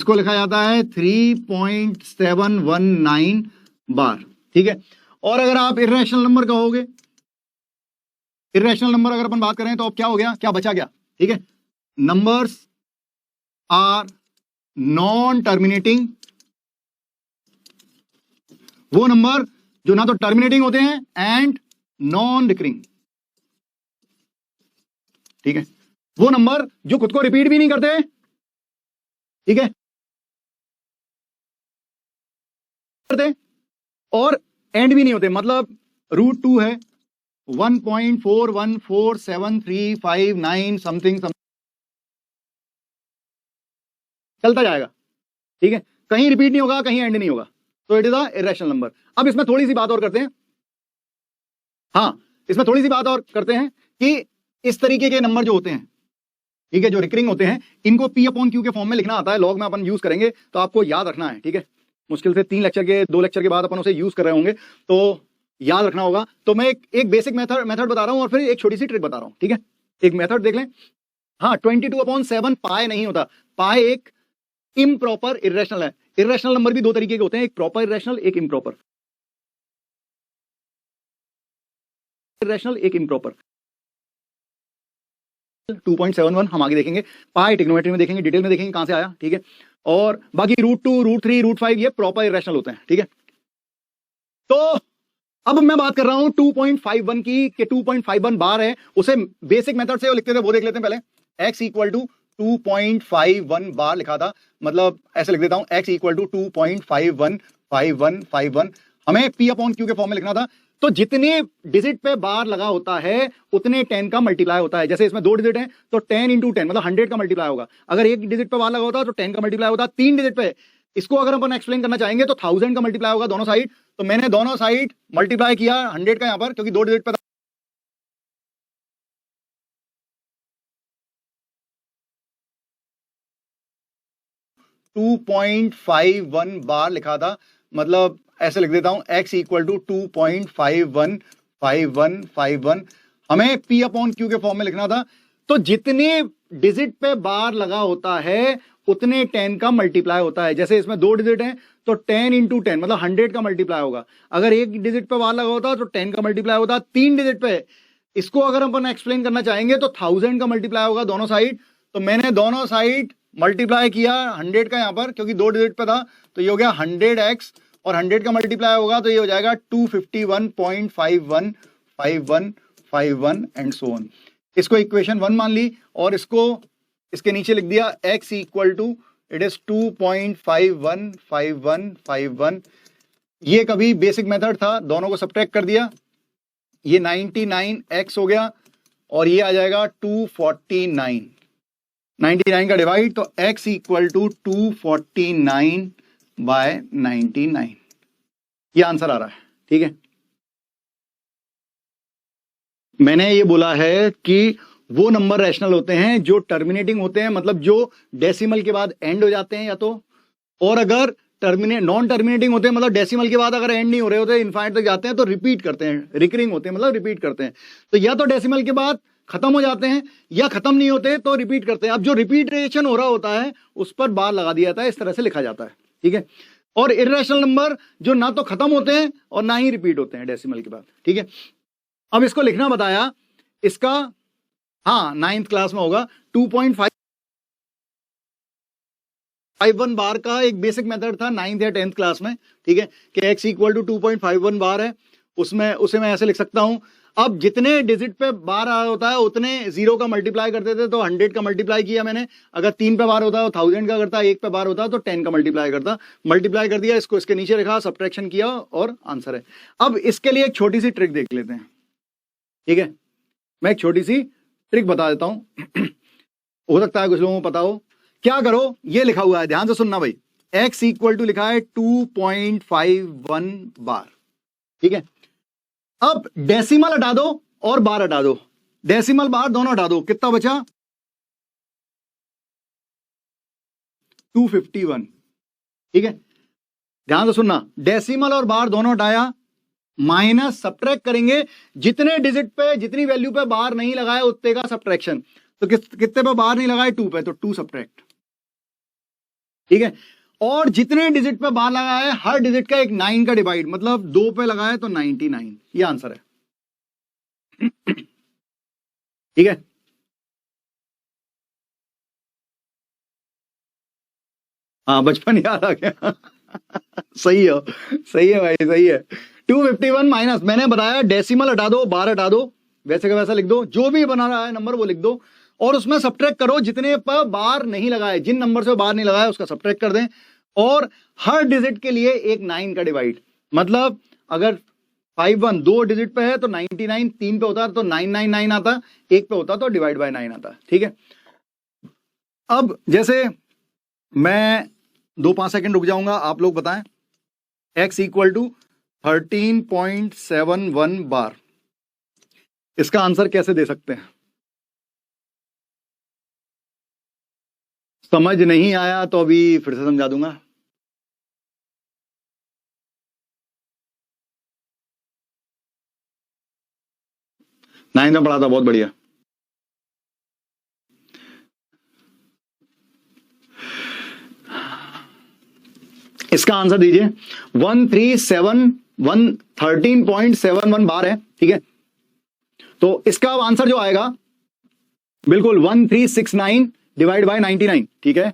इसको लिखा जाता है 3.719 बार, ठीक है। और अगर आप इर्रेशनल नंबर कहोगे, इर्रेशनल नंबर अगर अपन बात करें तो अब क्या हो गया, क्या बचा गया, ठीक है। नंबर्स आर नॉन टर्मिनेटिंग, वो नंबर जो ना तो टर्मिनेटिंग होते हैं एंड नॉन रिकरिंग, ठीक है। वो नंबर जो खुद को रिपीट भी नहीं करते, ठीक है, करते और एंड भी नहीं होते। मतलब √2 है 1.414735 समथिंग चलता जाएगा, ठीक है, कहीं रिपीट नहीं होगा, कहीं एंड नहीं होगा, तो it is a irrational number. अब इसमें थोड़ी सी बात और करते हैं, हाँ इसमें थोड़ी सी बात और करते हैं कि इस तरीके के नंबर जो होते हैं, ठीक है, जो रिकरिंग होते हैं, इनको P/Q के फॉर्म में लिखना आता है, लॉग में अपन यूज करेंगे, तो आपको याद रखना है, ठीक है। मुश्किल से 2 लेक्चर के बाद अपन उसे यूज कर रहे होंगे, तो याद रखना होगा। तो मैं एक बेसिक मेथड बता रहा हूं और फिर एक छोटी सी ट्रिक बता रहा हूं, ठीक है। एक मेथड देख लें। हाँ, 22/7 पाई नहीं होता, पाई एक इम्प्रॉपर इरेशनल है। इरेशनल नंबर भी दो तरीके के होते हैं, एक प्रॉपर इरेशनल, एक इम्प्रॉपर इरेशनल, एक इम्प्रॉपर। 2.71 हम आगे देखेंगे, पाई ट्रिग्नोमेट्री में देखेंगे, डिटेल में देखेंगे कहां से आया, ठीक है। और बाकी √2, √3, √5 ये प्रॉपर इरेशनल होते हैं, ठीक है। तो अब मैं बात कर रहा हूं 2.51 की, कि 2.51 बार है, उसे बेसिक मेथड से लिखते थे, वो देख लेते हैं पहले। x इक्वल टू 2.51 बार लिखा था, मतलब ऐसे लिख देता हूं, x इक्वल टू 2.515151। हमें P/Q के फॉर्म में लिखना था। तो जितने डिजिट पे बार लगा होता है उतने 10 का मल्टीप्लाई होता है। जैसे इसमें 2 डिजिट है तो 10 × 10 मतलब 100 का मल्टीप्लाई होगा। अगर एक डिजिट पे बार लगा होता तो 10 का मल्टीप्लाई होता। 3 डिजिट पे, इसको अगर अपन एक्सप्लेन करना चाहेंगे तो 1000 का मल्टीप्लाई होगा दोनों साइड। तो मैंने दोनों साइड मल्टीप्लाई किया 100 का यहां पर, क्योंकि 2 डिजिट पे 2.51 बार लिखा था, मतलब ऐसे लिख देता हूं, x इक्वल टू 2.515151। हमें P/Q के फॉर्म में लिखना था। तो जितने डिजिट पे बार लगा होता है उतने 10 का मल्टीप्लाई होता है। जैसे इसमें 2 डिजिट है तो 10 × 10 मतलब 100 का मल्टीप्लाई होगा। अगर एक डिजिट पे बार लगा होता तो 10 का मल्टीप्लाई होता। 3 डिजिट पे, इसको अगर अपन एक्सप्लेन करना चाहेंगे तो 1000 का मल्टीप्लाई होगा दोनों साइड। तो मैंने दोनों साइड मल्टीप्लाई किया 100 का यहां पर, क्योंकि 2 डिजिट पे था, तो ये हो गया 100x, और 100 का मल्टीप्लाई होगा तो ये हो जाएगा 251.515151 एंड सो ऑन। इसको इक्वेशन 1 मान ली और इसको इसके नीचे लिख दिया, x equal to it is 2.515151। ये कभी बेसिक मेथड था, दोनों को सब्ट्रैक्ट कर दिया, ये 99x हो गया और ये आ जाएगा 249। 99 का डिवाइड, तो x इक्वल टू 249/99। ये आंसर आ रहा है, ठीक है। मैंने ये बोला है कि वो नंबर रैशनल होते हैं जो टर्मिनेटिंग होते हैं, मतलब जो डेसिमल के बाद एंड हो जाते हैं या तो, और अगर नॉन टर्मिनेटिंग होते हैं, मतलब डेसिमल के बाद अगर एंड नहीं हो रहे होते, इनफाइनाइट तक जाते हैं, तो रिपीट करते हैं, रिकरिंग होते हैं, मतलब रिपीट करते हैं। तो या तो डेसिमल के बाद खत्म हो जाते हैं या खत्म नहीं होते तो रिपीट करते हैं। अब जो रिपीटेशन हो रहा होता है उस पर बार लगा दिया जाता है, इस तरह से लिखा जाता है, ठीक है। और इर्रेशनल नंबर जो ना तो खत्म होते हैं और ना ही रिपीट होते हैं डेसिमल के बाद, ठीक है। अब इसको लिखना बताया, इसका हाँ 9th क्लास में होगा। 2.51 बार का एक बेसिक मेथड था 9th या 10th क्लास में, ठीक है, कि x इक्वल टू 2.51 बार है, उसमें उसे मैं ऐसे लिख सकता हूं। अब जितने डिजिट पे बार आ होता है उतने 0 का मल्टीप्लाई करते थे, तो 100 का मल्टीप्लाई किया मैंने। अगर 3 पे बार होता है तो 1000 का करता, 1 पे बार होता है तो 10 का मल्टीप्लाई करता। मल्टीप्लाई कर दिया, इसको इसके नीचे लिखा, सब्ट्रैक्शन किया और आंसर है। अब इसके लिए एक छोटी सी ट्रिक देख लेते हैं, ठीक है। मैं एक छोटी सी ट्रिक बता देता हूं, हो सकता है कुछ लोगों को पता हो। क्या करो, ये लिखा हुआ है, ध्यान से सुनना भाई, x इक्वल टू लिखा है 2.51 बार, ठीक है। अब डेसिमल हटा दो और बार हटा दो, डेसिमल बार दोनों हटा दो, कितना बचा 251, ठीक है। ध्यान से सुनना, डेसिमल और बार दोनों हटाया, माइनस सब्ट्रैक्ट करेंगे, जितने डिजिट पे जितनी वैल्यू पे बार नहीं लगाया उतने का सब्ट्रैक्शन। तो कितने पे बार नहीं लगाए, 2 पे, तो 2 सब्ट्रैक्ट, ठीक है। और जितने डिजिट पे बार लगा है हर डिजिट का एक 9 का डिवाइड, मतलब 2 पे लगा है तो 99, ये आंसर है। ठीक है। हाँ बचपन याद आ गया। सही है, सही है भाई, सही है। 251 माइनस, मैंने बताया डेसिमल हटा दो, बार हटा दो, वैसे का वैसा लिख दो, जो भी बना रहा है नंबर वो लिख दो, और उसमें सब्ट्रैक्ट करो जितने पर बार नहीं लगाए, जिन नंबर से बार नहीं लगाया उसका सब्ट्रैक्ट कर दें, और हर डिजिट के लिए एक 9 का डिवाइड, मतलब अगर 51 2 डिजिट पे है तो 99, 3 पे होता तो 999 आता, 1 पे होता तो डिवाइड बाय 9 आता। ठीक है। अब जैसे मैं 2-5 सेकंड रुक जाऊंगा, आप लोग बताएं, x इक्वल टू 13.71 बार, इसका आंसर कैसे दे सकते हैं? समझ नहीं आया तो अभी फिर से समझा दूंगा। नाइन्थ में पढ़ा था, बहुत बढ़िया। इसका आंसर दीजिए। 13.71 बार है। ठीक है। तो इसका आंसर जो आएगा बिल्कुल 1369 डिवाइड बाय 99। ठीक है,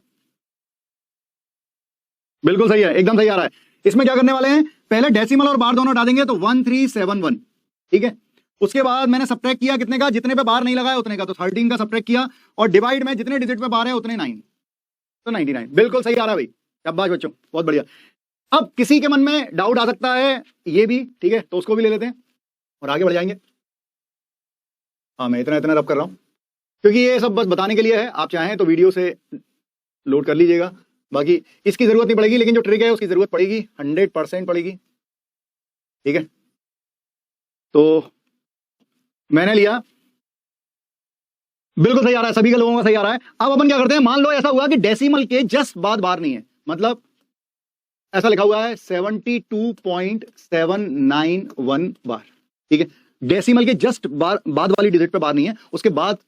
बिल्कुल सही है, एकदम सही आ रहा है। इसमें क्या करने वाले हैं, पहले डेसिमल और बार दोनों हटा देंगे तो 1371। ठीक है। उसके बाद मैंने सब्ट्रैक्ट किया कितने का, जितने पे बार नहीं लगाया उतने का, तो 13 का सब्ट्रैक्ट किया, और डिवाइड में जितने डिजिट पे बार है उतने 9, तो 99। बिल्कुल सही आ रहा है भाई, शाबाश बच्चों, बहुत बढ़िया। अब किसी के मन में डाउट आ सकता है ये भी, ठीक है, तो उसको भी ले लेते हैं और आगे बढ़ जाएंगे। हाँ मैं इतना इतना रब कर रहा हूं क्योंकि ये सब बस बताने के लिए है, आप चाहें तो वीडियो से लोड कर लीजिएगा, बाकी इसकी जरूरत नहीं पड़ेगी, लेकिन जो ट्रिक है उसकी जरूरत पड़ेगी, 100% पड़ेगी। ठीक है। तो मैंने लिया, बिल्कुल सही आ रहा है, सभी के लोगों का सही आ रहा है। अब अपन क्या करते हैं, मान लो ऐसा हुआ कि डेसिमल के जस्ट बाद बार नहीं है, मतलब ऐसा लिखा हुआ है 72.791 बार। ठीक है। डेसिमल के जस्ट बाद वाली डिजिट पे बार नहीं है, उसके बाद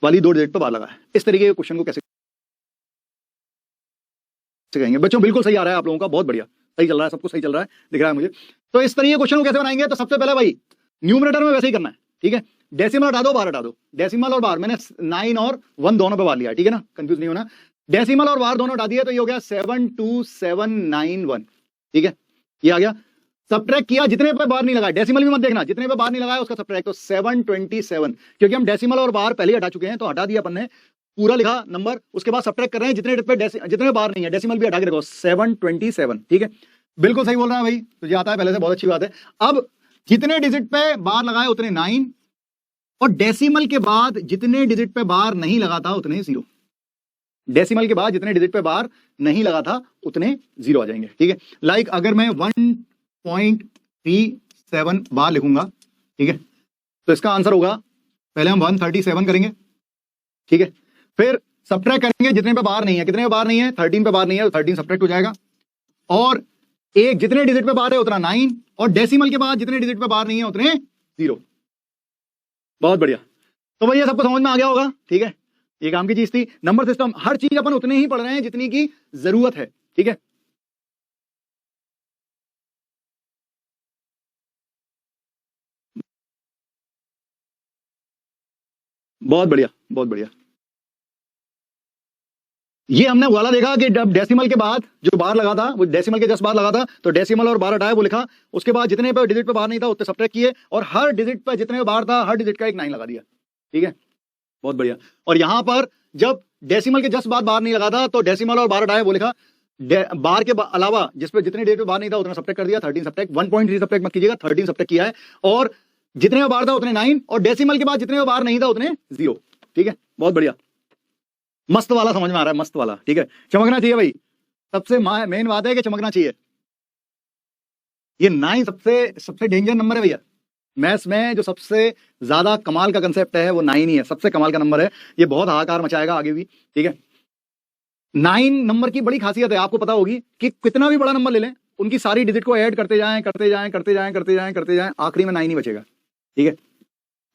वाली 2 डिजिट पे बार लगा है। इस तरीके के क्वेश्चन को कैसे कहेंगे बच्चों? बिल्कुल सही आ रहा है आप लोगों का, बहुत बढ़िया, सही चल रहा है, सब कुछ सही चल रहा है, दिख रहा है मुझे। तो इस तरीके के क्वेश्चन को कैसे बनाएंगे, तो सबसे पहले भाई न्यूमरेटर में वैसे ही करना है। ठीक है। डेसिमल हटा दो, बार हटा दो, डेसिमल और बार, मैंने 9 और 1 दोनों पे बार लिया। ठीक है ना, कंफ्यूज नहीं होना। डेसिमल और बार दोनों हटा दिए तो ये हो गया 72791। ठीक है, ये आ गया। सब्ट्रैक्ट किया, जितने पे बार नहीं लगाया, डेसिमल भी मत देखना, जितने पे बार नहीं लगाया उसका सब्ट्रैक्ट, तो 727, क्योंकि हम डेसिमल और बार पहले हटा चुके हैं तो हटा दिया अपन ने, पूरा लिखा नंबर, उसके बाद सब्ट्रैक्ट कर रहे हैं जितने पे जितने बार नहीं है, डेसिमल भी हटा के देखो 727। ठीक है, बिल्कुल सही बोल रहा है भाई, तुझे आता है पहले से, बहुत अच्छी बात है। अब जितने डिजिट पे बार लगाए उतने 9, और डेसिमल के बाद जितने डिजिट पे बार नहीं लगा था उतने 0। डेसिमल के बाद जितने डिजिट पे बार नहीं लगा था उतने 0 आ जाएंगे। ठीक है, लाइक अगर मैं 1.37 बार लिखूंगा, ठीक है, तो इसका आंसर होगा, पहले हम 137 करेंगे। ठीक है, फिर सब्ट्रैक्ट करेंगे जितने पे बार नहीं है, कितने पे बार नहीं है, 13 पे बार नहीं है, तो 13 सब्ट्रैक्ट हो जाएगा, और एक जितने डिजिट पे बार है उतना 9, और डेसिमल के बाद जितने डिजिट पे बार नहीं है उतने 0। बहुत बढ़िया। तो भाई ये सबको समझ में आ गया होगा। ठीक है, ये काम की चीज थी। नंबर सिस्टम, हर चीज अपन उतने ही पढ़ रहे हैं जितनी की जरूरत है। ठीक है, बहुत बढ़िया, बहुत बढ़िया। ये हमने वाला देखा कि जब डेसिमल के बाद जो बार लगा था, वो डेसिमल के 10 बार लगा था, तो डेसिमल और बार हटाया, वो लिखा, उसके बाद जितने पे डिजिट पे बार नहीं था उतने सब्ट्रैक्ट किए, और हर डिजिट पे जितने बार था हर डिजिट का एक 9 लगा दिया। ठीक है, बहुत बढ़िया। और यहां पर जब डेसिमल के 10 बाद बार नहीं लगा था तो डेसिमल और बार हटाया, वो लिखा, बार के अलावा जिस पे जितने डिजिट पे बार नहीं था उतना सब्ट्रैक्ट कर दिया, 13 सब्ट्रैक्ट, 1.3 सब्ट्रैक्ट मत कीजिएगा, 13 सब्ट्रैक्ट किया है, और जितने में बार था उतने 9, और डेसिमल के बाद जितने में बार नहीं था उतने 0। ठीक है, बहुत बढ़िया, मस्त वाला समझ में आ रहा है, मस्त वाला। ठीक है, चमकना चाहिए भाई, सबसे मेन बात है कि चमकना चाहिए। ये 9 सबसे डेंजर नंबर है भैया, मैथ्स में जो सबसे ज्यादा कमाल का कंसेप्ट है वो 9 ही है, सबसे कमाल का नंबर है, ये बहुत हाहाकार मचाएगा आगे भी। ठीक है, 9 नंबर की बड़ी खासियत है, आपको पता होगी कि कितना भी बड़ा नंबर ले लें, उनकी सारी डिजिट को ऐड करते जाएं करते जाएं करते जाएं करते जाएं करते जाएं, आखिरी में 9 ही बचेगा। ठीक है,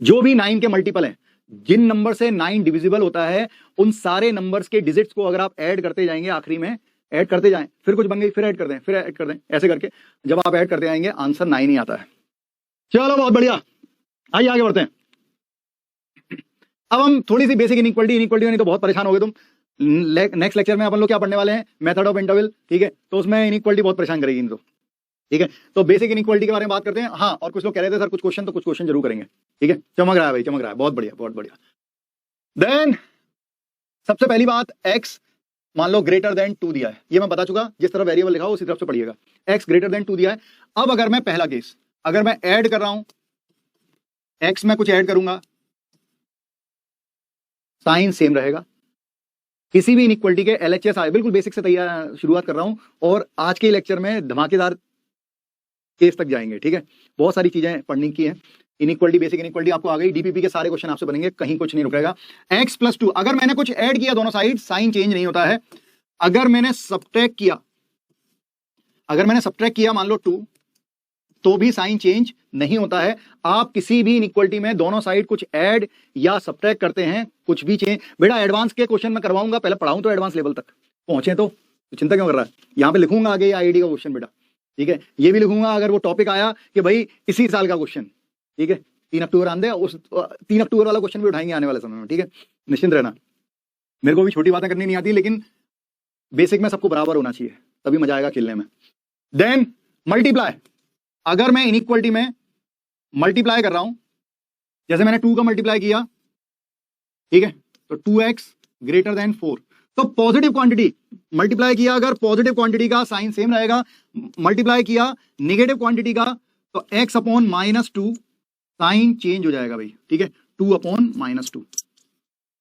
जो भी 9 के मल्टीपल हैं, जिन नंबर से 9 डिविजिबल होता है उन सारे नंबर्स के डिजिट्स को अगर आप ऐड करते जाएंगे, आखिरी में ऐड करते जाएं, फिर कुछ बन गई, फिर ऐड कर दें, फिर ऐड कर दें, ऐसे करके जब आप ऐड करते जाएंगे आंसर 9 ही आता है। चलो बहुत बढ़िया, आइए आगे बढ़ते हैं। अब हम थोड़ी सी बेसिक इनइक्वालिटी नहीं तो बहुत परेशान हो गए तुम। नेक्स्ट लेक्चर में अपन लोग क्या पढ़ने वाले हैं, मेथड ऑफ इंटरवल, ठीक है। तो उसमें इनइक्वालिटी बहुत परेशान करेगी इनको, ठीक है। तो बेसिक इनइक्वालिटी के बारे में बात करते हैं। हाँ, और कुछ लोग कह रहे थे सर कुछ क्वेश्चन जरूर करेंगे, ठीक है। चमक रहा है भाई, चमक रहा है, बहुत बढ़िया बहुत बढ़िया। देन सबसे पहली बात, x मान लो ग्रेटर देन 2 दिया है, ये मैं बता चुका, जिस तरह वेरिएबल लिखा हो उसी तरफ से पढ़िएगा। x ग्रेटर देन 2 दिया है। अब अगर मैं पहला केस, अगर मैं ऐड कर रहा हूं, x में कुछ ऐड करूंगा, साइन सेम रहेगा। किसी भी इनइक्वालिटी के LHS आए, बिल्कुल बेसिक से तैयार शुरुआत कर रहा हूं, और आज के लेक्चर में धमाकेदार केस तक जाएंगे, ठीक है। बहुत सारी चीजें पढ़ने की है। इनइक्वालिटी, बेसिक इनइक्वालिटी आपको आ गई, डीपीपी के सारे क्वेश्चन आपसे बनेंगे, कहीं कुछ नहीं रुकेगा। x + 2, अगर मैंने कुछ ऐड किया दोनों साइड, साइन चेंज नहीं होता है। अगर मैंने सब्ट्रैक्ट किया मान लो 2, तो भी साइन चेंज नहीं होता है। आप किसी भी इनइक्वालिटी में दोनों साइड कुछ ऐड या सब्ट्रैक्ट करते हैं, कुछ भी चेंज, बेटा एडवांस के क्वेश्चन में करवाऊंगा, पहले पढ़ाऊं तो एडवांस लेवल तक पहुंचे, तो चिंता क्यों कर रहा है। यहां पे लिखूंगा आगे आईडी का क्वेश्चन बेटा, ठीक है। ये भी लिखूंगा अगर वो टॉपिक आया कि भाई इसी साल का क्वेश्चन, ठीक है। 3 अक्टूबर आंदे, उस 3 अक्टूबर वाला क्वेश्चन भी उठाएंगे आने वाले समय में, ठीक है। निश्चिंत रहना, मेरे को भी छोटी बातें करनी नहीं आती, लेकिन बेसिक में सबको बराबर होना चाहिए, तभी मजा आएगा खेलने में। देन मल्टीप्लाई, अगर मैं इनइक्वालिटी में मल्टीप्लाई कर रहा हूं, जैसे मैंने 2 का मल्टीप्लाई किया, ठीक है, तो 2x ग्रेटर देन 4, तो पॉजिटिव क्वांटिटी मल्टीप्लाई किया, अगर पॉजिटिव क्वांटिटी का साइन सेम रहेगा, मल्टीप्लाई किया नेगेटिव क्वांटिटी का, तो x अपॉन -2 साइन चेंज हो जाएगा भाई, ठीक है। 2 अपॉन -2,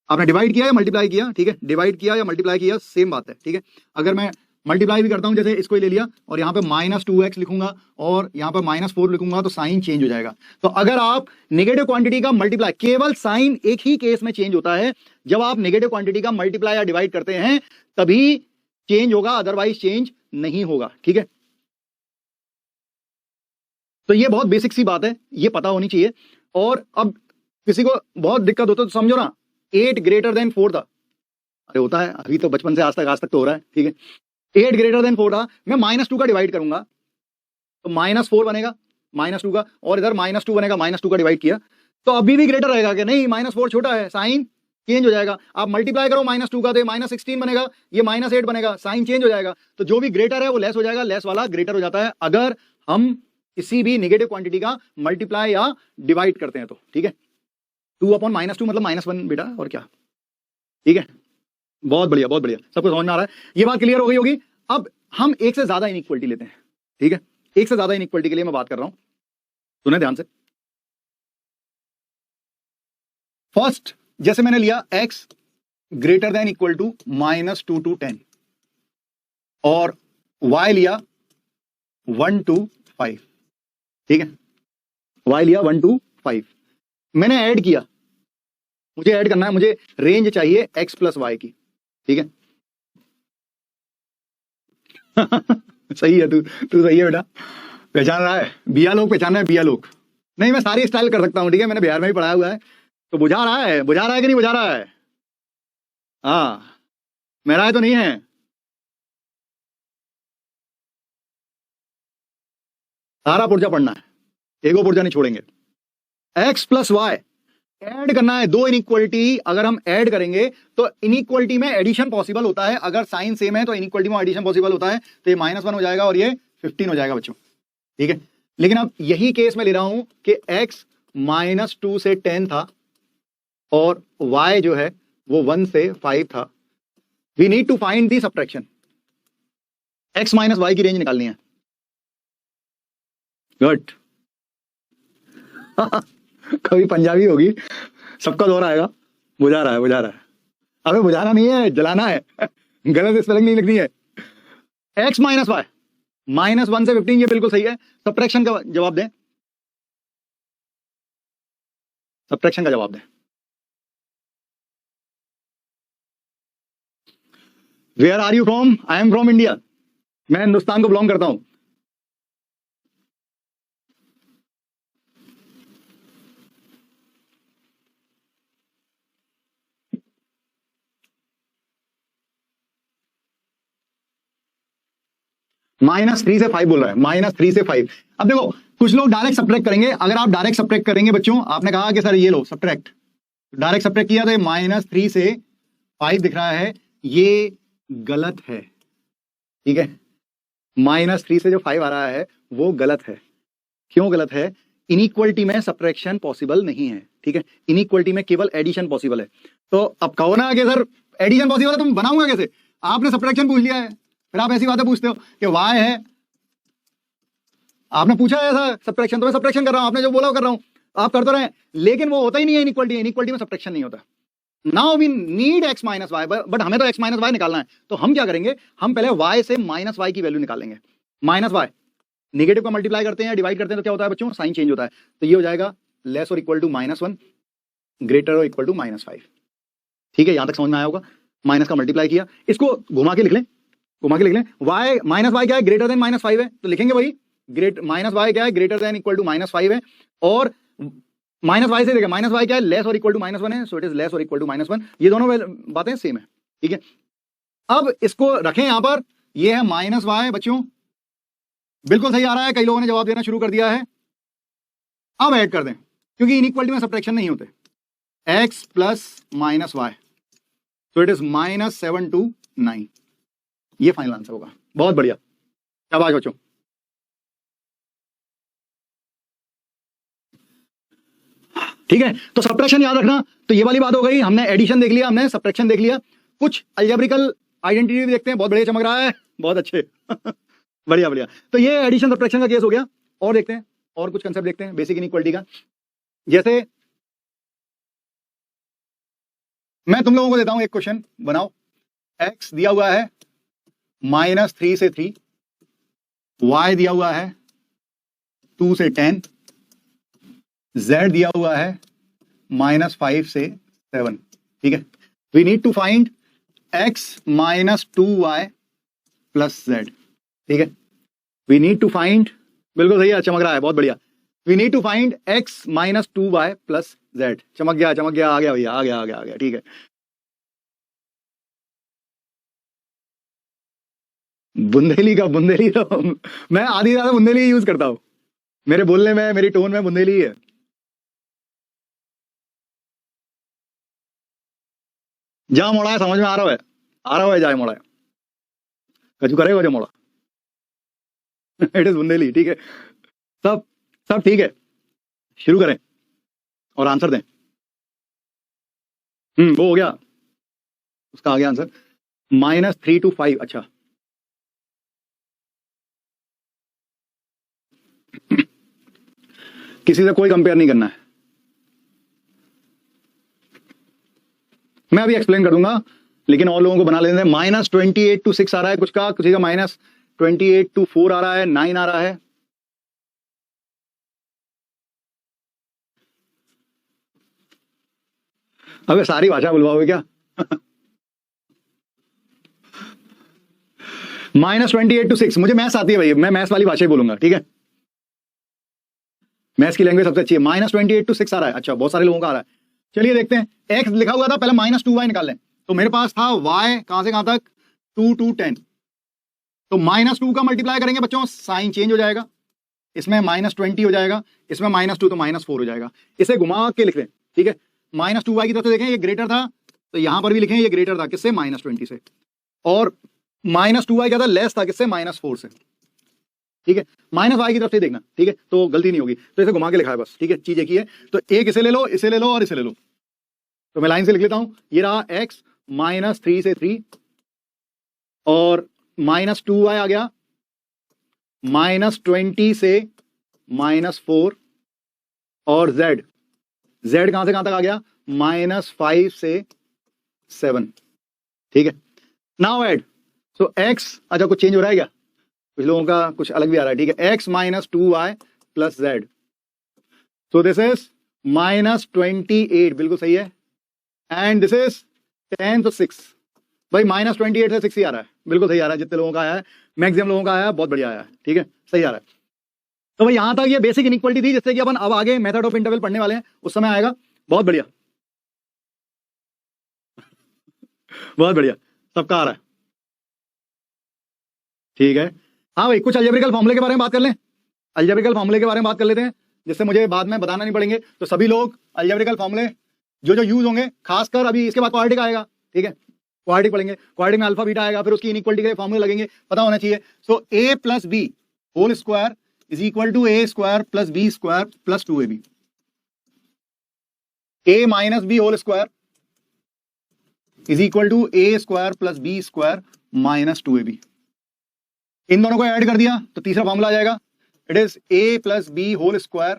आपने डिवाइड किया या मल्टीप्लाई किया, ठीक है, डिवाइड किया या मल्टीप्लाई किया सेम बात है, ठीक है। अगर मैं मल्टीप्लाई भी करता हूं, जैसे इसको ही ले लिया और यहाँ पे -2x लिखूंगा और यहाँ पे -4 लिखूंगा, तो साइन चेंज हो जाएगा। तो अगर आप नेगेटिव क्वांटिटी का मल्टीप्लाई, केवल साइन एक ही केस में चेंज होता है, जब आप नेगेटिव क्वांटिटी का मल्टीप्लाई या डिवाइड करते हैं तभी चेंज होगा, अदरवाइज चेंज नहीं होगा, ठीक है। तो ये बहुत बेसिक सी बात है, ये पता होनी चाहिए। और अब किसी को बहुत दिक्कत होता है तो समझो ना, 8 ग्रेटर देन 4 था, अरे होता है, अभी तो बचपन से आज तक तो हो रहा है, ठीक है। 8 ग्रेटर देन 4 था, मैं -2 का डिवाइड करूंगा तो -4 बनेगा -2 का, और इधर -2 बनेगा, -2 का डिवाइड किया तो अभी भी ग्रेटर रहेगा कि नहीं, -4 छोटा है, साइन चेंज हो जाएगा। आप मल्टीप्लाई करो -2 का तो -16 बनेगा, ये -8 बनेगा, साइन चेंज हो जाएगा। तो जो भी ग्रेटर है वो लेस हो जाएगा, लेस वाला ग्रेटर हो जाता है अगर हम किसी भी नेगेटिव क्वांटिटी का मल्टीप्लाई या डिवाइड करते हैं तो, ठीक है। 2 अपॉन -2 मतलब -1 बेटा, और क्या, ठीक है। बहुत बढ़िया बहुत बढ़िया, सबको समझ में आ रहा है, ये बात क्लियर हो गई होगी। अब हम एक से ज्यादा इनइक्वालिटी लेते हैं, ठीक है। एक से ज्यादा इनइक्वालिटी के लिए मैं बात कर रहा हूं, सुने ध्यान से। फर्स्ट, जैसे मैंने लिया x greater than equal to -2 to 10 और y लिया 1 to 5, ठीक है। y लिया 1 to 5, मैंने ऐड किया, मुझे ऐड करना है, मुझे रेंज चाहिए x + y की, ठीक है। सही है, तू सही है बेटा, पहचान रहा है, बिया लोग पहचान रहा है, बिया लोग नहीं, मैं सारी स्टाइल कर सकता हूं, ठीक है। मैंने बिहार में भी पढ़ाया हुआ है, तो बुझा रहा है कि नहीं बुझा रहा है, हाँ मेरा है तो नहीं है। सारा पुर्जा पढ़ना है, एगो पुर्जा नहीं छोड़ेंगे। x + y ऐड करना है, दो इनइक्वालिटी अगर हम ऐड करेंगे तो इनइक्वालिटी में एडिशन पॉसिबल होता है, अगर साइन सेम है तो इनइक्वालिटी में एडिशन पॉसिबल होता है, तो ये -1 हो जाएगा और ये 15 हो जाएगा बच्चों, ठीक है। लेकिन अब यही केस में ले रहा हूं कि x -2 से 10 था और y जो है वो 1 से 5 था। We need to find the subtraction, x - y की रेंज निकालनी है। गुड। कभी पंजाबी होगी, सबका दौर आएगा, बुझा रहा है, अबे बुझाना नहीं है, जलाना है, गलत स्पेलिंग नहीं लिखनी है। x - y -1 से 15, ये बिल्कुल सही है। सब्ट्रैक्शन का जवाब दें, सब्ट्रैक्शन का जवाब दें। Where are you from? I am from India, मैं हिंदुस्तान को बिलोंग करता हूं। -3 से 5 बोल रहा है, -3 से 5। अब देखो कुछ लोग डायरेक्ट सब्ट्रैक्ट करेंगे। अगर आप डायरेक्ट सब्ट्रैक्ट करेंगे बच्चों, आपने कहा कि सर ये लो सब्ट्रैक्ट, डायरेक्ट सब्ट्रैक्ट किया तो -3 से 5 दिख रहा है, ये गलत है। ठीक है, -3 से जो 5 आ रहा है वो गलत है। क्यों गलत है? इनइक्वलिटी में सब्ट्रैक्शन पॉसिबल नहीं है। ठीक है, इनइक्वलिटी में केवल एडिशन पॉसिबल है। तो अब कहो ना कि सर एडिशन पॉसिबल है तो बनाऊंगा कैसे? आपने सब्ट्रैक्शन पूछ लिया है, फिर आप ऐसी बातें पूछते हो कि y है, आपने पूछा है ऐसा सब्ट्रैक्शन, तो मैं सब्ट्रैक्शन कर रहा हूं, आपने जो बोला वो कर रहा हूं, आप कर तो रहे हैं, लेकिन वो होता ही नहीं है इनइक्वलिटी। इनइक्वलिटी में सब्ट्रैक्शन नहीं होता। Now we need x minus y, but हमें तो x माइनस वाई निकालना है। तो हम क्या करेंगे, हम पहले y से -y की वैल्यू निकालेंगे। -y नेगेटिव का मल्टीप्लाई करते हैं, डिवाइड करते हैं तो क्या होता है बच्चों? साइन चेंज होता है। तो ये हो जाएगा लेस और इक्वल टू -1, ग्रेटर और इक्वल टू -5। ठीक है, यहां तक समझ में आया होगा। माइनस का मल्टीप्लाई किया, इसको घुमा के लिख लें, घुमा के लिख लें। y -y क्या है? ग्रेटर देन -5 है, तो लिखेंगे वही -y क्या है? ग्रेटर देन इक्वल टू -5 है। और -y से देखिए, -y क्या है? लेस और इक्वल टू -1 है, सो इट इज लेस और इक्वल टू -1। ये दोनों बातें सेम है। ठीक है, अब इसको रखें यहां पर, ये है -y बच्चों, बिल्कुल सही आ रहा है। कई लोगों ने जवाब देना शुरू कर दिया है। अब ऐड कर दें, क्योंकि इनइक्वालिटी में सब्ट्रैक्शन नहीं होते। x plus -y, so it is -7 to 9। ये फाइनल आंसर होगा। बहुत बढ़िया, शाबाश बच्चों। ठीक है, तो सब्ट्रैक्शन याद रखना। तो ये वाली बात हो गई, हमने एडिशन देख लिया, हमने सब्ट्रैक्शन देख लिया। कुछ अलजेब्रिकल आइडेंटिटी भी देखते हैं। बहुत बढ़िया, चमक रहा है, बहुत अच्छे बढ़िया बढ़िया। तो ये एडिशन सब्ट्रैक्शन का केस हो गया। और देखते हैं, और कुछ कंसेप्ट देखते हैं बेसिक इनइक्वालिटी का। जैसे मैं तुम लोगों को देता हूं एक क्वेश्चन, बनाओ। x दिया हुआ है -3 से 3, y दिया हुआ है 2 से 10, z दिया हुआ है -5 से 7। ठीक है, we need to find x -2y plus z। ठीक है, वी नीड टू फाइंड, बिल्कुल सही है, चमक रहा है, बहुत बढ़िया। We need to find x -2y plus z। चमक गया, चमक गया, आ गया भैया, आ गया आ गया आ गया। ठीक है, बुंदेली का बुंदेली तो मैं आधी ज्यादा बुंदेली यूज करता हूं, मेरे बोलने में, मेरी टोन में बुंदेली ही है। जा मोड़ा है, समझ में आ रहा है, आ रहा है, जाए मोड़ा है, कछु करेगा जो मोड़ा इट इज बुंदेली। ठीक है, सब सब ठीक है, शुरू करें और आंसर दें। वो हो गया, उसका आ गया आंसर -3 to 5। अच्छा किसी से कोई कंपेयर नहीं करना है, मैं अभी एक्सप्लेन कर दूंगा, लेकिन और लोगों को बना लेते हैं। -28 to 6 आ रहा है कुछ का, किसी का -28 to 4 आ रहा है, 9 आ रहा है। अबे सारी भाषा बुलवाओगे क्या -28 to 6, मुझे मैथ्स आती है भाई, मैं मैथ्स वाली भाषा ही बोलूंगा। ठीक है, मैथ्स की लैंग्वेज सबसे अच्छी है। -28 to 6 आ रहा है। अच्छा, बहुत सारे लोगों का आ रहा है। चलिए देखते हैं, x लिखा हुआ था, पहले -2y निकाल लें। तो मेरे पास था y कहां से कहां तक, 2 to 10। तो -2 का मल्टीप्लाई करेंगे बच्चों, साइन चेंज हो जाएगा, इसमें -20 हो जाएगा, इसमें -2 तो -4 हो जाएगा। इसे घुमा के लिख लें। ठीक है, -2y की तरफ से देखें, ये ग्रेटर था, तो यहां पर भी लिखें ये ग्रेटर था, किससे? -20 से। और -2y क्या था? लेस था, किससे? -4 से। ठीक है, -y की तरफ से देखना। ठीक है, तो गलती नहीं होगी, तो इसे घुमा के लिखा है बस। ठीक है, चीज एक ही है। तो एक इसे ले लो, इसे ले लो और इसे ले लो। तो मैं लाइन से लिख लेता हूं, ये रहा x -3 से 3, और -2y आ गया, -20 से -4, और z कहां से कहां तक आ गया? -5 से 7। ठीक है, नाउ ऐड, सो x, अच्छा कुछ चेंज हो रहा है क्या? कुछ लोगों का कुछ अलग भी आ रहा है। ठीक है, x -2y plus z, so this is -28, बिल्कुल सही है। एंड दिस इज 10 to 6, भाई -28 से 6 ही आ रहा है, बिल्कुल सही आ रहा है। जितने लोगों का आया है, मैक्सिमम लोगों का आया है, बहुत बढ़िया आया है। ठीक है, सही आ रहा है। तो भाई यहां तक ये बेसिक इनइक्वालिटी थी, जिससे कि अपन अब आगे मेथड ऑफ इंटरवल पढ़ने वाले हैं, उस समय आएगा। बहुत बढ़िया बहुत बढ़िया, सबका आ रहा है। ठीक है, हाँ भाई, कुछ अलजेब्रिकल फॉर्मूले के बारे में बात कर लें। अलजेब्रिकल फॉर्मूले के बारे में बात कर लेते हैं, जिससे मुझे बाद में बताना नहीं पड़ेंगे। तो सभी लोग अलजेब्रिकल फॉर्मूले जो जो यूज होंगे, खासकर अभी इसके बाद क्वाड्रेटिक आएगा, ठीक है, क्वाड्रेटिक पढ़ेंगे, क्वाड्रेटिक में अल्फा बीटा आएगा, फिर उसकी इनइक्वालिटी के लिए फॉर्मूले लगेंगे, पता होना चाहिए। So A plus B whole square is equal to A square plus B square plus 2ab, A minus B whole square is equal to A square plus B square minus 2ab। इन दोनों को add कर दिया तो तीसरा formula आ जाएगा, it is A plus B whole square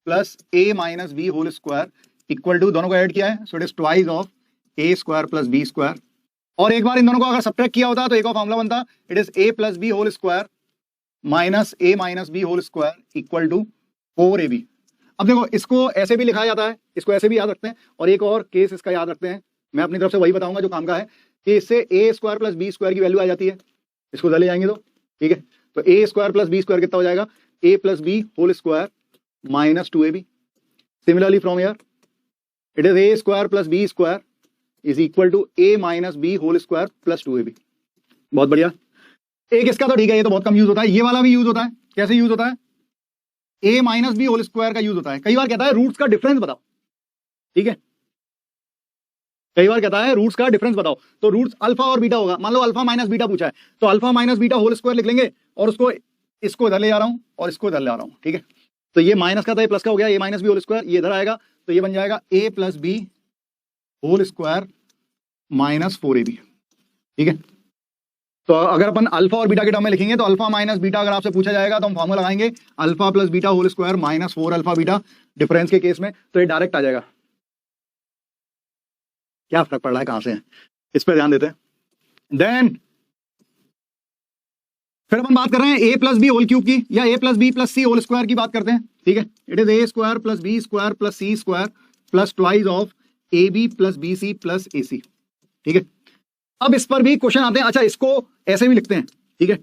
plus a minus B whole square equal to, दोनों को ऐड किया है, so it is twice of a square plus B square. और एक बार इन दोनों को अगर सब्ट्रैक्ट किया होता तो एक और फॉर्मूला बनता, it is A plus B whole square minus a minus B whole square equal to 4ab। अब देखो, इसको ऐसे भी लिखा जाता है, इसको ऐसे भी याद रखते हैं, और एक और केस इसका याद रखते हैं, मैं अपनी तरफ से वही बताऊंगा जो काम का है, कि इससे ए स्क्वायर प्लस बी स्क्वायर की वैल्यू आ जाती है, इसको उधर ले जाएंगे तो, ठीक है। तो A square plus B square कितना हो जाएगा, A plus B whole square minus 2ab। Similarly from here it is A square plus B square is equal to A minus B whole square plus 2ab। बहुत बढ़िया। एक इसका तो ठीक है, ये तो बहुत कम यूज होता है, ये वाला भी यूज होता है। कैसे यूज होता है, ए माइनस बी होल स्क्वायर का यूज होता है। कई बार कहता है रूट्स का डिफरेंस बताओ, ठीक है, कई बार कहता है रूट्स का डिफरेंस बताओ, तो रूट्स अल्फा और बीटा होगा। मान लो अल्फा माइनस बीटा पूछा है, तो alpha minus beta whole square लिख लेंगे, और उसको इसको इधर ले जा रहा हूं और इसको इधर ले आ रहा हूं, ठीक है। तो ये माइनस का था, ये प्लस का हो गया, A minus B whole square, ये इधर आएगा, तो ये बन जाएगा A plus B whole square minus 4ab, ठीक है। तो अगर अपन अल्फा और बीटा के टर्म में लिखेंगे, तो अल्फा माइनस बीटा अगर आपसे पूछा जाएगा तो हम फॉर्मूला लगाएंगे alpha plus beta whole square minus 4 alpha beta, difference के केस में, तो ये डायरेक्ट आ जाएगा। क्या फर्क पड़ रहा है, कहां से है, इस पर ध्यान देते हैं। देन फिर अपन बात कर रहे हैं A plus B whole cube की, या A plus B plus C whole square की बात करते हैं, ठीक है। It is A square plus B square plus C square plus twice of A B plus B C plus A C, ठीक है। अब इस पर भी क्वेश्चन आते हैं। अच्छा, इसको ऐसे भी लिखते हैं, ठीक है,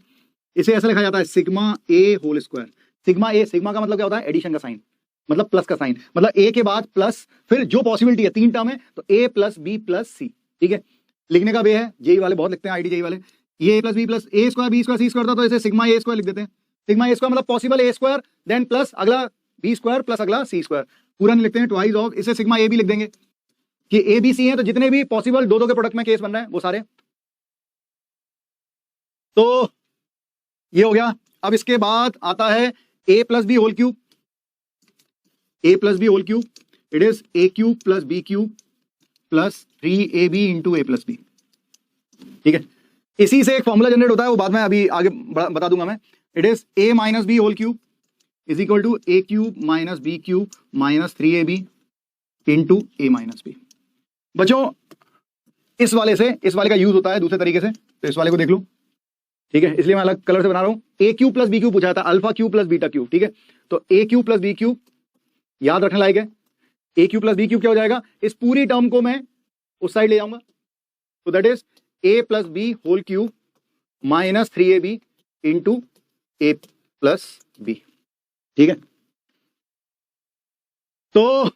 इसे ऐसे लिखा जाता है सिग्मा ए होल स्क्वायर। सिग्मा ए, सिग्मा का मतलब क्या होता है, एडिशन का साइन, मतलब प्लस का साइन, मतलब ए के बाद प्लस, फिर जो पॉसिबिलिटी है, 3 टर्म है, तो ए प्लस बी प्लस सी, ठीक है। लिखने का वे है, जेई वाले बहुत लिखते हैं, आईडी जेई वाले, ये ए प्लस बी प्लस ए स्क्वायर बी स्क्वायर सी स्क्वायर था, तो इसे सिग्मा ए स्क्वायर लिख देते हैं। सिग्मा ए स्क्वायर मतलब पॉसिबल ए स्क्वायर, देन प्लस अगला बी स्क्वायर प्लस अगला सी स्क्वायर, पूरा नहीं लिखते हैं, ट्वाइस ऑफ, इसे सिग्मा ए भी लिख देंगे कि ए बी सी है, तो जितने भी पॉसिबल दो के प्रोडक्ट में केस बन रहे हैं वो सारे। तो ये हो गया। अब इसके बाद आता है A plus B whole cube, A plus B whole cube, it is A cube plus B cube plus 3ab into A plus B, ठीक है। इसी से एक फॉर्मूला जनरेट होता है, वो बाद में अभी आगे बता दूंगा मैं। It is a minus B whole cube is equal to a cube minus b cube minus 3ab into a minus b. बच्चों, इस वाले से, इस वाले का यूज होता है दूसरे तरीके से, तो इस वाले को देख लो, ठीक है, इसलिए मैं अलग कलर से बना रहा हूं। ए क्यूब प्लस बी क्यूब पूछा था, alpha cube plus beta cube, ठीक है। तो ए क्यूब प्लस बी क्यूब याद रखने लायक है। ए क्यूब प्लस बी क्यूब क्या हो जाएगा, इस पूरी टर्म को मैं उस साइड ले जाऊंगा, तो that is A plus B whole cube minus 3ab into A plus B, ठीक है। तो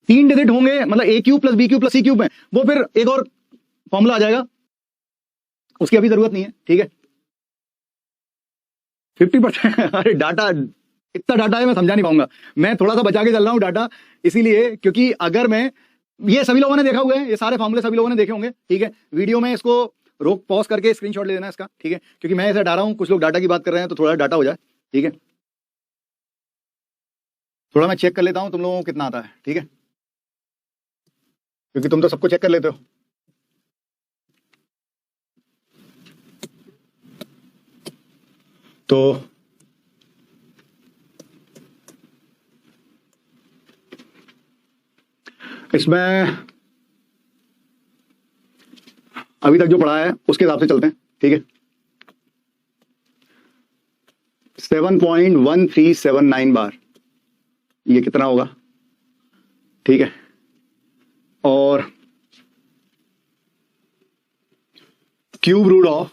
3 डिजिट होंगे, मतलब A cube plus B cube plus C cube में, वो फिर एक और फॉर्मूला आ जाएगा, उसकी अभी जरूरत नहीं है, ठीक है। 50% अरे डाटा, इतना डाटा है मैं समझा नहीं पाऊंगा, मैं थोड़ा सा बचा के चल रहा हूं डाटा, इसीलिए, क्योंकि अगर मैं, ये सभी लोगों ने देखा हुआ है, ये सारे फॉर्मूले सभी लोगों ने देखे होंगे, ठीक है। वीडियो में इसको रोक पॉज करके स्क्रीनशॉट ले लेना इसका, ठीक है, क्योंकि मैं ऐसे हटा रहा हूं, कुछ लोग डाटा की बात कर रहे हैं, तो थोड़ा डाटा हो जाए, ठीक है। थोड़ा मैं चेक कर लेता हूं तुम लोगों को कितना आता है, ठीक है, क्योंकि तुम तो सबको चेक कर लेते हो। तो इसमें अभी तक जो पढ़ा है उसके हिसाब से चलते हैं, ठीक है। 7.1379 बार, ये कितना होगा, ठीक है। और cube root of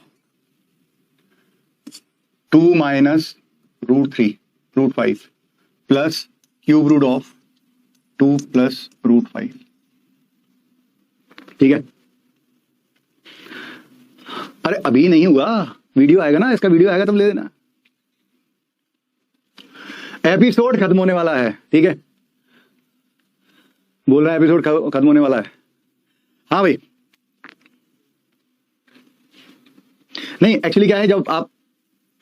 2 minus root 3 root 5 plus cube root of 2 plus root 5, ठीक है। अरे अभी नहीं हुआ, वीडियो आएगा ना, इसका वीडियो आएगा, तुम ले देना। एपिसोड खत्म होने वाला है, ठीक है, बोल रहा है एपिसोड खत्म होने वाला है। हाँ भाई, नहीं एक्चुअली क्या है, जब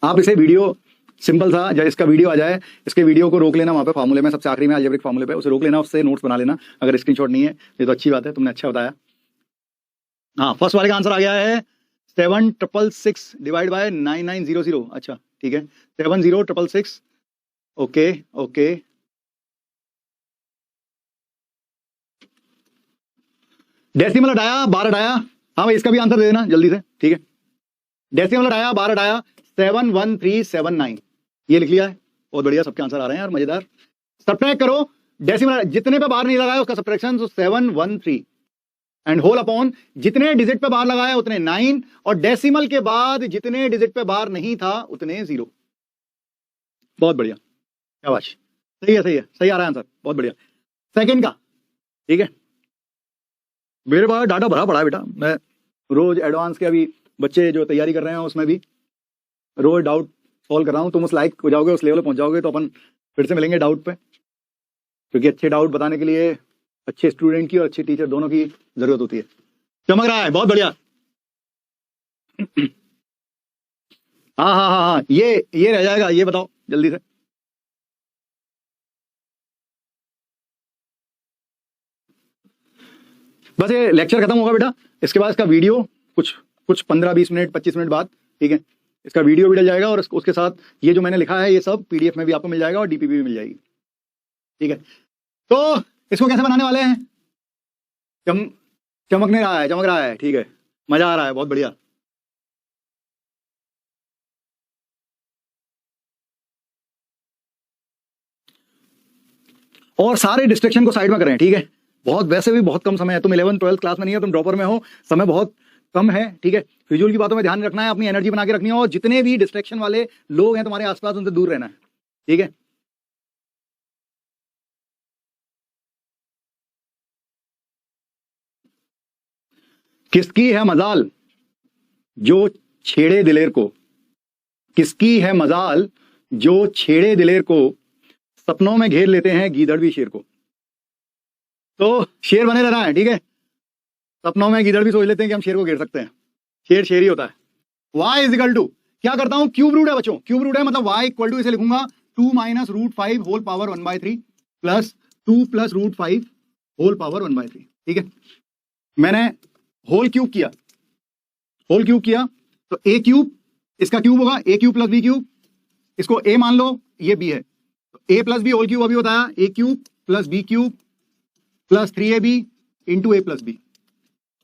आप इसे वीडियो सिंपल सा, जब इसका वीडियो आ जाए, इसके वीडियो को रोक लेना वहां पे फार्मूले में, सबसे आखिरी में अलजेब्रिक फार्मूले पे, उसे रोक लेना, उससे नोट्स बना लेना। अगर स्क्रीनशॉट नहीं है ये तो अच्छी बात है, तुमने अच्छा बताया। हाँ, फर्स्ट वाले का आंसर आ गया है 7666 डिवाइड बाय 9900। अच्छा ठीक है, 70666। ओके ओके, डेसिमल हटाया, बार हटाया। हाँ भाई, इसका भी आंसर दे देना जल्दी से, ठीक है। डेसिमल हटाया, बार हटाया, 71379, ये लिख लिया है। बहुत बढ़िया, सबके आंसर आ रहे हैं यार, मजेदार। सब्ट्रैक्ट करो, डेसिमल जितने पे बार नहीं लगाया उसका सब्ट्रैक्शन, तो 713 एंड होल अपॉन जितने डिजिट पे बार लगाया उतने 9, और डेसिमल के बाद जितने डिजिट पे बार नहीं था उतने 0। बहुत बढ़िया, शाबाश, सही है, सही है, सही आ रहा है आंसर, बहुत बढ़िया। सेकंड का, ठीक है, मेरे पास डाटा भरा पड़ा है बेटा, मैं रोज एडवांस के अभी बच्चे जो तैयारी कर रहे हैं उसमें भी रोज डाउट सॉल्व कर रहा हूँ। तुम उस लायक हो जाओगे, उस लेवल पे पहुंच जाओगे तो अपन फिर से मिलेंगे डाउट पे, क्योंकि अच्छे डाउट बताने के लिए अच्छे स्टूडेंट की और अच्छे टीचर दोनों की जरूरत होती है। चमक रहा है, बहुत बढ़िया। हाँ हाँ हाँ हाँ, ये रह जाएगा, ये बताओ जल्दी से। बस ये लेक्चर खत्म होगा बेटा, इसके बाद इसका वीडियो कुछ 15-20 मिनट 25 मिनट बाद, ठीक है, इसका वीडियो भी डल जाएगा, और उसके साथ ये जो मैंने लिखा है ये सब पीडीएफ में भी आपको मिल जाएगा और डीपीपी भी मिल जाएगी, ठीक है। तो इसको कैसे बनाने वाले हैं? चमक रहा है, ठीक है, मजा आ रहा है, बहुत बढ़िया। और सारे डिस्ट्रैक्शन को साइड में करें, ठीक है। वैसे भी बहुत कम समय है, तुम 11th-12th क्लास में नहीं है, तुम ड्रॉपर में हो, समय बहुत कम है, ठीक है। फिजूल की बातों में ध्यान रखना है, अपनी एनर्जी बना के रखनी है, और जितने भी डिस्ट्रैक्शन वाले लोग हैं तुम्हारे आसपास उनसे दूर रहना है, ठीक है। किसकी है मजाल जो छेड़े दिलेर को, किसकी है मजाल जो छेड़े दिलेर को, सपनों में घेर लेते हैं गीदड़ भी शेर को। तो शेर बने रहना है, ठीक है। सपनों में गीदड़ भी सोच लेते हैं कि हम शेर को घेर सकते हैं, शेर ही होता है। y इज इक्वल टू, क्या करता हूं, क्यूब रूट है बच्चों, क्यूब रूट है मतलब y इक्वल टू, इसे लिखूंगा 2 - √5 होल पावर 1/3 प्लस 2 + √5 होल पावर 1/3, ठीक है। मैंने होल क्यूब किया तो a क्यूब, इसका क्यूब होगा a cube plus b cube, इसको a मान लो, ये b है, तो a plus b whole cube अभी होता है a cube plus b cube plus 3ab into a plus b।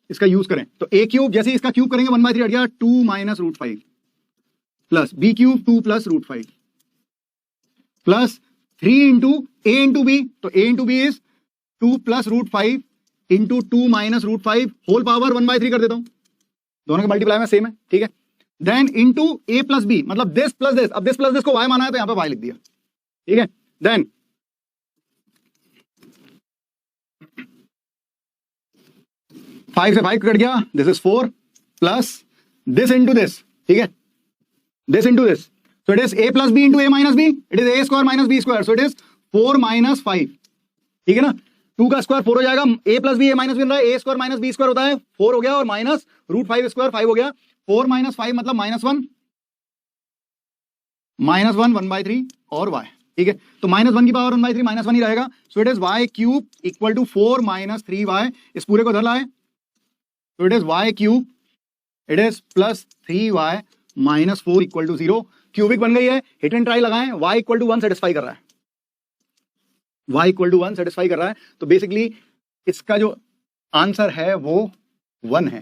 इसका यूज करें तो a क्यूब, जैसे इसका क्यूब करेंगे 1/3 हट गया, 2 - √5 plus b cube 2 + √5 plus 3 into a into b, तो a into b is 2 + √5 into 2 - √5 whole power 1/3 कर देता हूं, दोनों के मल्टीप्लाई में सेम है, ठीक है। Then into a plus b, मतलब दिस प्लस दिस, अब दिस प्लस दिस को y माना है तो यहां पे y लिख दिया, ठीक है। देन 5 से 5 कट गया, this is 4 plus this into this, ठीक है, this into this, so it is a plus b into a minus b, it is a square minus b square, so it is 4 - 5, ठीक है ना। 2 का square 4 हो जाएगा, a plus b a minus b बन रहा है, a square minus b square होता है 4 हो गया, और माइनस √5 स्क्वायर 5 हो गया, 4 - 5 मतलब -1 1/3 और y, ठीक है। तो -1 की पावर 1/3 -1 ही रहेगा, so it is y cube equal to 4 - 3y, इस पूरे को धर लाए, so it is y cube, it is plus 3y minus 4 equal to 0, cubic बन गई है। हिट एंड ट्राई लगाएं, y इक्वल टू 1 सेटिस्फाई कर रहा है, y इक्वल टू 1 सेटिस्फाई कर रहा है, तो बेसिकली इसका जो आंसर है वो 1 है,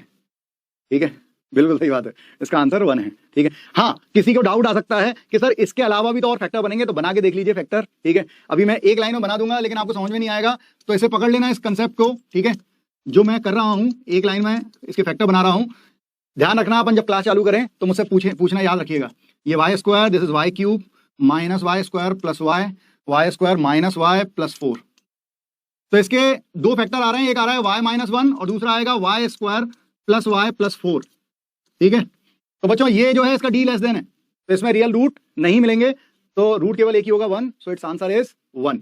ठीक है, बिल्कुल सही बात है, इसका आंसर 1 है, ठीक है। हाँ, किसी को डाउट आ सकता है कि सर इसके अलावा भी तो और फैक्टर बनेंगे, तो बना के देख लीजिए फैक्टर, ठीक है। अभी मैं एक लाइन में बना दूंगा, लेकिन आपको समझ में नहीं आएगा, तो इसे पकड़ लेना, इस कंसेप्ट को, ठीक है। जो मैं कर रहा हूं, एक लाइन में इसके फैक्टर बना रहा हूं, ध्यान रखना, अपन जब क्लास चालू करें तो मुझसे पूछना याद रखिएगा, ये y square, this is y cube minus y square plus y square minus y plus 4, तो इसके दो फैक्टर आ रहे हैं, एक आ रहा है y - 1 और दूसरा आएगा y square plus y plus 4, ठीक है। तो बच्चों ये जो है इसका डी लेस देन है, तो इसमें रियल रूट नहीं मिलेंगे, तो रूट केवल एक ही होगा 1, सो इट्स आंसर इज 1।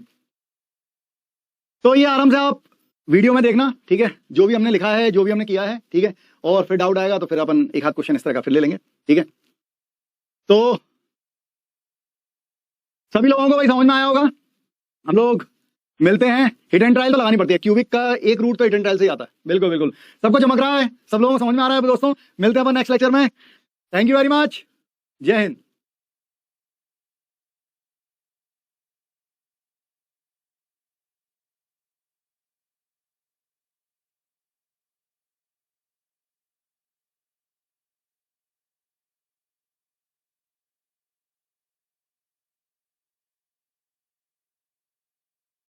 तो ये आराम से आप वीडियो में देखना, ठीक है, जो भी हमने लिखा है, जो भी हमने किया है, ठीक है, और फिर डाउट आएगा तो फिर अपन एक आध क्वेश्चन इस तरह का फिर ले लेंगे, ठीक है। तो सभी लोगों को भाई समझ में आया होगा। हम लोग मिलते हैं, हिट एंड ट्रायल तो लगानी पड़ती है, क्यूबिक का एक रूट तो हिट एंड ट्रायल से ही आता है। बिल्कुल बिल्कुल, सबको चमक रहा है, सब लोगों को समझ में आ रहा है दोस्तों। मिलते हैं अपन नेक्स्ट लेक्चर में। थैंक यू वेरी मच, जय हिंद।